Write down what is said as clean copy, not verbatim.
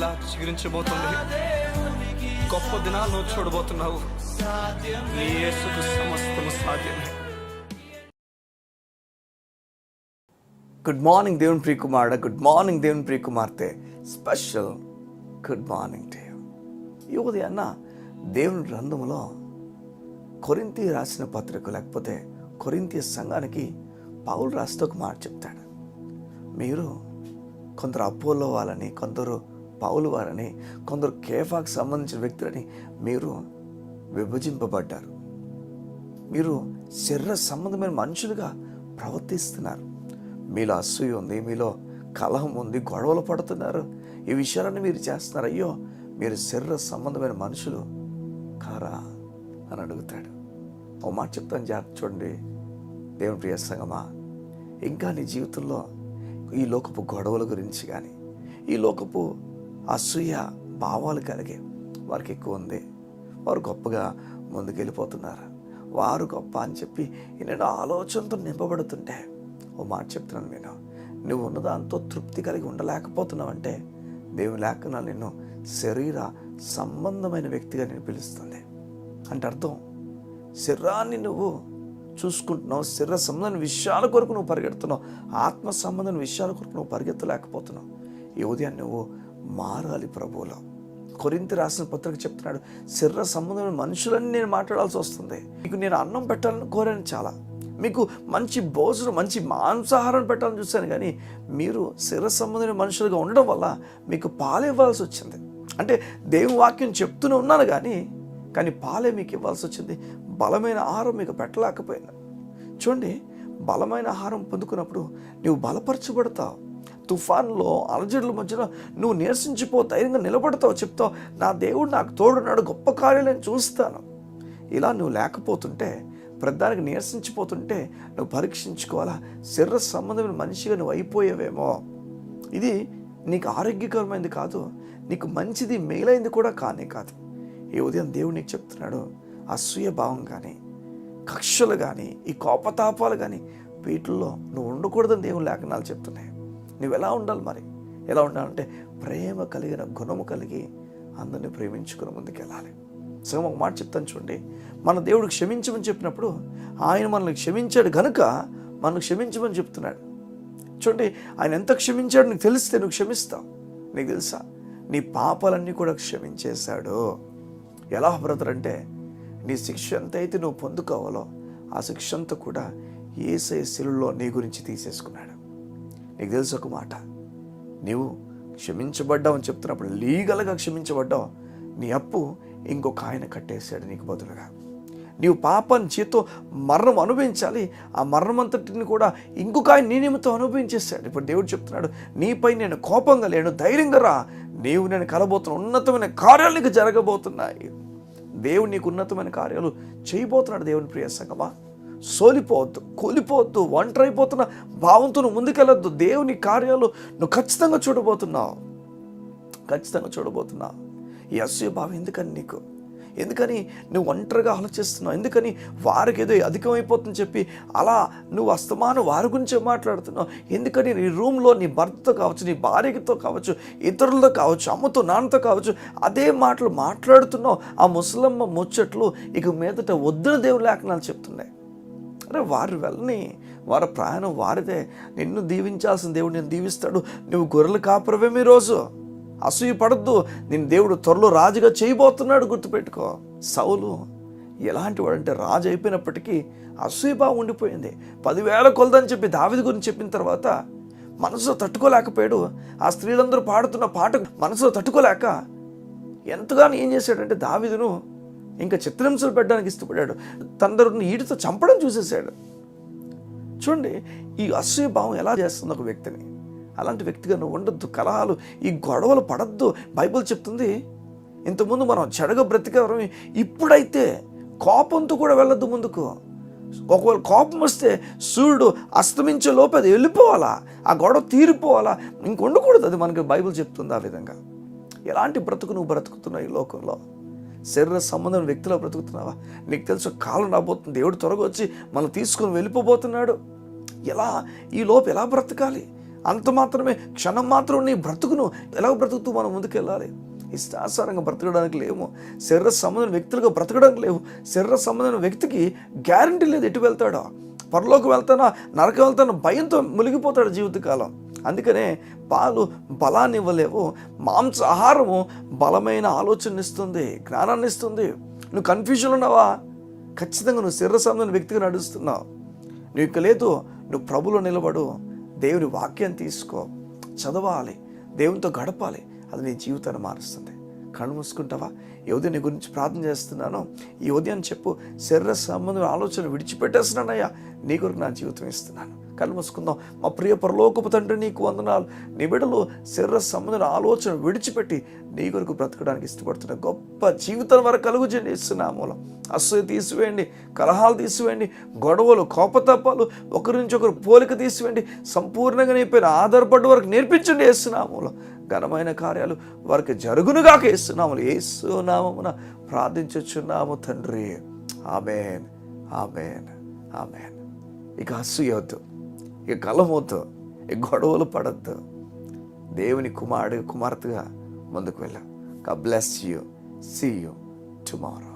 ఇలా చిగురించబోతుంది. గొప్ప దినాలు నువ్వు చూడబోతున్నావు. నీ యేసుకు సమస్తము సాధ్యమే. గుడ్ మార్నింగ్ దేవుని ప్రియకుమారుడు, గుడ్ మార్నింగ్ దేవుని ప్రియకుమార్తె. Special good morning to you. ఈ ఉదయాన్న దేవుని గ్రంథంలో కొరింథీ రాసిన పత్రిక, లేకపోతే కొరింథీ సంఘానికి పౌలు రాస్తే ఒక మాట చెప్తాడు. మీరు కొందరు అపోలో వాళ్ళని, కొందరు పౌలు వారని, కొందరు కేఫాకు సంబంధించిన వ్యక్తులని మీరు విభజింపబడ్డారు. మీరు శరీర సంబంధమైన మనుషులుగా ప్రవర్తిస్తున్నారు. మీలో అసూయ ఉంది, మీలో కలహం ఉంది, గొడవలు పడుతున్నారు. ఈ విషయాలన్నీ మీరు చేస్తున్నారు. అయ్యో, మీరు శరీర సంబంధమైన మనుషులు కారా అని అడుగుతాడు. ఓ మాట చెప్తాను, జాగ్రత్త చూడండి దేవుని ప్రియ సంగమా. ఇంకా నీ జీవితంలో ఈ లోకపు గొడవల గురించి కానీ, ఈ లోకపు అసూయ భావాలు కలిగే వారికి ఎక్కువ ఉంది. వారు గొప్పగా ముందుకెళ్ళిపోతున్నారు, వారు గొప్ప అని చెప్పి నేను ఆలోచనతో నింపబడుతుంటే ఓ మాట చెప్తున్నాను నేను, నువ్వు ఉన్నదాంతో తృప్తి కలిగి ఉండలేకపోతున్నావంటే దేవుని లేఖనాలు నిన్ను శరీర సంబంధమైన వ్యక్తిగా నేను పిలుస్తుంది. అంటే అర్థం, శరీరాన్ని నువ్వు చూసుకుంటున్నావు, శరీర సంబంధమైన విషయాల కొరకు నువ్వు పరిగెడుతున్నావు, ఆత్మ సంబంధమైన విషయాల కొరకు నువ్వు పరిగెత్తలేకపోతున్నావు. ఈ ఉదయాన్ని నువ్వు మారాలి ప్రభువులో. కొరింథీ రాసిన పత్రిక చెప్తున్నాడు, శరీర సంబంధమైన మనుషులని నేను మాట్లాడాల్సి వస్తుంది. మీకు నేను అన్నం పెట్టాలని కోరాను, చాలా మీకు మంచి భోజనం, మంచి మాంసాహారం పెట్టాలని చూశాను, కానీ మీరు శరీర సంబంధమైన మనుషులుగా ఉండడం వల్ల మీకు పాలు ఇవ్వాల్సి వచ్చింది. అంటే దేవుని వాక్యం చెప్తూనే ఉన్నాను కానీ పాలే మీకు ఇవ్వాల్సి వచ్చింది. బలమైన ఆహారం మీకు పెట్టలేకపోయినా. చూడండి, బలమైన ఆహారం పొందుకున్నప్పుడు నువ్వు బలపరచబడతావు. తుఫాన్లో అలజడుల మధ్యలో నువ్వు నీరసించిపో, ధైర్యంగా నిలబడతావు, చెప్తావు నా దేవుడు నాకు తోడున్నాడు, గొప్ప కార్యాలు నేను చూస్తాను. ఇలా నువ్వు లేకపోతుంటే, ప్రతిదానికి నీరసించిపోతుంటే నువ్వు పరీక్షించుకోవాలా, శరీర సంబంధమైన మనిషిగా నువ్వు అయిపోయావేమో. ఇది నీకు ఆరోగ్యకరమైనది కాదు, నీకు మంచిది మేలైంది కూడా కానే కాదు. ఈ ఉదయం దేవుడు నీకు చెప్తున్నాడు, అసూయ భావం కానీ, కక్షలు కానీ, ఈ కోపతాపాలు కానీ వీటిల్లో నువ్వు ఉండకూడదని దేవుని లేఖనాలు చెప్తున్నాయి. నువ్వు ఎలా ఉండాలి మరి? ఎలా ఉండాలంటే ప్రేమ కలిగిన గుణము కలిగి అందరిని ప్రేమించుకుని ముందుకెళ్ళాలి. సో ఒక మాట చెప్తాను చూడండి, మన దేవుడు క్షమించమని చెప్పినప్పుడు ఆయన మనల్ని క్షమించాడు కనుక మనల్ని క్షమించమని చెప్తున్నాడు. చూడండి, ఆయన ఎంత క్షమించాడు నీకు తెలిస్తే నువ్వు క్షమిస్తావు. నీకు తెలుసా, నీ పాపాలన్నీ కూడా క్షమించేశాడు. ఎలా బ్రదర్ అంటే, నీ శిక్ష ఎంతైతే నువ్వు పొందుకోవాలో ఆ శిక్ష అంతా కూడా యేసయ్య శిలువలో నీ గురించి తీసేసుకున్నాడు. నీకు తెలుసు ఒక మాట, నీవు క్షమించబడ్డావు అని చెప్తున్నప్పుడు లీగల్గా క్షమించబడ్డావు, నీ అప్పు ఇంకొక ఆయన కట్టేశాడు నీకు బదులుగా. నీవు పాపాన్ని చేతో మరణం అనుభవించాలి, ఆ మరణం అంతటిని కూడా ఇంకొక ఆయన నీ నిమిత్తం అనుభవించేశాడు. ఇప్పుడు దేవుడు చెప్తున్నాడు, నీపై నేను కోపంగా లేను, ధైర్యంగా రా, నీవు నేను కలబోతున్న ఉన్నతమైన కార్యాలు నీకు జరగబోతున్నాయి. దేవుడు నీకు ఉన్నతమైన కార్యాలు చేయబోతున్నాడు. దేవుని ప్రియ సంగమా, సోలిపోవద్దు, కూలిపోవద్దు, ఒంటరైపోతున్న భావంతో నువ్వు ముందుకెళ్ళొద్దు. దేవుని కార్యాలు నువ్వు ఖచ్చితంగా చూడబోతున్నావు. ఈ అసూయ భావం ఎందుకని నీకు? ఎందుకని నువ్వు ఒంటరిగా ఆలోచిస్తున్నావు? ఎందుకని వారికి ఏదో అధికమైపోతుందని చెప్పి అలా నువ్వు అస్తమానం వారి గురించే మాట్లాడుతున్నావు? ఎందుకని నీ రూమ్లో నీ భర్తతో కావచ్చు, నీ భార్యతో కావచ్చు, ఇతరులతో కావచ్చు, అమ్మతో నాన్నతో కావచ్చు, అదే మాటలు మాట్లాడుతున్నావు? ఆ ముసలమ్మ ముచ్చట్లు ఇక మీదట వద్దున దేవుని లేఖనాలు చెప్తున్నాయి. అరే, వారు వెళ్ళని, వారి ప్రయాణం వారిదే. నిన్ను దీవించాల్సిన దేవుడు నేను దీవిస్తాడు. నువ్వు గొర్రెలు కాపురవేమీ రోజు అసూయ పడద్దు, నేను దేవుడు త్వరలో రాజుగా చేయబోతున్నాడు, గుర్తుపెట్టుకో. సౌలు ఎలాంటి వాడంటే రాజు అయిపోయినప్పటికీ అసూయభావం ఉండిపోయింది. 10,000 కొలదని చెప్పి దావీదు గురించి చెప్పిన తర్వాత మనసులో తట్టుకోలేకపోయాడు. ఆ స్త్రీలందరూ పాడుతున్న పాట మనసులో తట్టుకోలేక ఎంతగానో ఏం చేశాడంటే దావీదును ఇంకా చిత్రహింసలు పెట్టడానికి ఇష్టపడ్డాడు. తందరుని ఈటితో చంపడం చూసేశాడు. చూడండి, ఈ అసూయ భావం ఎలా చేస్తుంది ఒక వ్యక్తిని. అలాంటి వ్యక్తిగా నువ్వు ఉండొద్దు. కలహాలు, ఈ గొడవలు పడద్దు. బైబిల్ చెప్తుంది, ఇంతకుముందు మనం చెడగా బ్రతికేవారం, ఇప్పుడైతే కోపంతో కూడా వెళ్ళొద్దు ముందుకు. ఒకవేళ కోపం వస్తే సూర్యుడు అస్తమించే లోపు అది వెళ్ళిపోవాలా, ఆ గొడవ తీరిపోవాలా, ఇంక ఉండకూడదు. అది మనకి బైబిల్ చెప్తుంది. ఆ విధంగా ఎలాంటి బ్రతుకు నువ్వు బ్రతుకుతున్నావు ఈ లోకంలో? శరీర సంబంధం వ్యక్తిలో బ్రతుకుతున్నావా? నీకు తెలుసు కాలం రాబోతుంది, దేవుడు త్వరగా వచ్చి మనం తీసుకొని వెళ్ళిపోబోతున్నాడు. ఎలా ఈ లోపు ఎలా బ్రతకాలి? అంత మాత్రమే, క్షణం మాత్రం నీ బ్రతుకును ఎలా బ్రతుకుతూ మనం ముందుకెళ్ళాలి. ఇష్టాసారంగా బ్రతకడానికి లేవు, శరీర సంబంధమైన వ్యక్తులుగా బ్రతకడానికి లేవు. శరీర సంబంధమైన వ్యక్తికి గ్యారంటీ లేదు ఎటు వెళ్తాడో, పరలోకి వెళ్తానా నరకం వెళ్తానా భయంతో మునిగిపోతాడు జీవితకాలం. అందుకనే పాలు బలాన్ని ఇవ్వలేవు, మాంసాహారము బలమైన ఆలోచన ఇస్తుంది, జ్ఞానాన్ని ఇస్తుంది. నువ్వు కన్ఫ్యూజన్ ఉన్నావా? ఖచ్చితంగా నువ్వు శరీర సంబంధమైన వ్యక్తిగా నడుస్తున్నావు. నువ్వు ఇక లేదు, నువ్వు ప్రభులో నిలబడు, దేవుని వాక్యాన్ని తీసుకో, చదవాలి, దేవునితో గడపాలి. అది నీ జీవితాన్ని మారుస్తుంది. కళ్ళు మూసుకుంటావా? ఈ ఉదయం నీ గురించి ప్రార్థన చేస్తున్నాను. ఈ ఉదయం చెప్పు, శరీర సంబంధం ఆలోచన విడిచిపెట్టేస్తున్నానయ్యా, నీ కొరకు నా జీవితం ఇస్తున్నాను. కళ్ళు మూసుకుందాం. మా ప్రియ పరలోకపు తండ్రి, నీకు వందనాలు. నీ బిడ్డలు శరీర సంబంధం ఆలోచన విడిచిపెట్టి నీ కొరకు బ్రతకడానికి ఇష్టపడుతున్న గొప్ప జీవితం వరకు కలుగు చేయండి. ఇస్తున్నాము అసూయ తీసివేయండి, కలహాలు తీసివేయండి, గొడవలు, కోపతాపాలు, ఒకరి నుంచి ఒకరు పోలిక తీసివేయండి. సంపూర్ణంగా నీ పైన ఆధారపడ్డ వరకు నేర్పించండి. యేసునామములో ఘనమైన కార్యాలు వారికి జరుగునుగాక. యేసునామములో, యేసునామమున ప్రార్థించుచున్నాము తండ్రి. ఆమేన్, ఆమేన్, ఆమేన్. ఇక అసూయ వద్దు, ఇక కలమొద్దు, ఇక గొడవలు పడద్దు. దేవుని కుమారుడు కుమార్తెగా ముందుకు వెళ్ళాం. God bless you. See you tomorrow.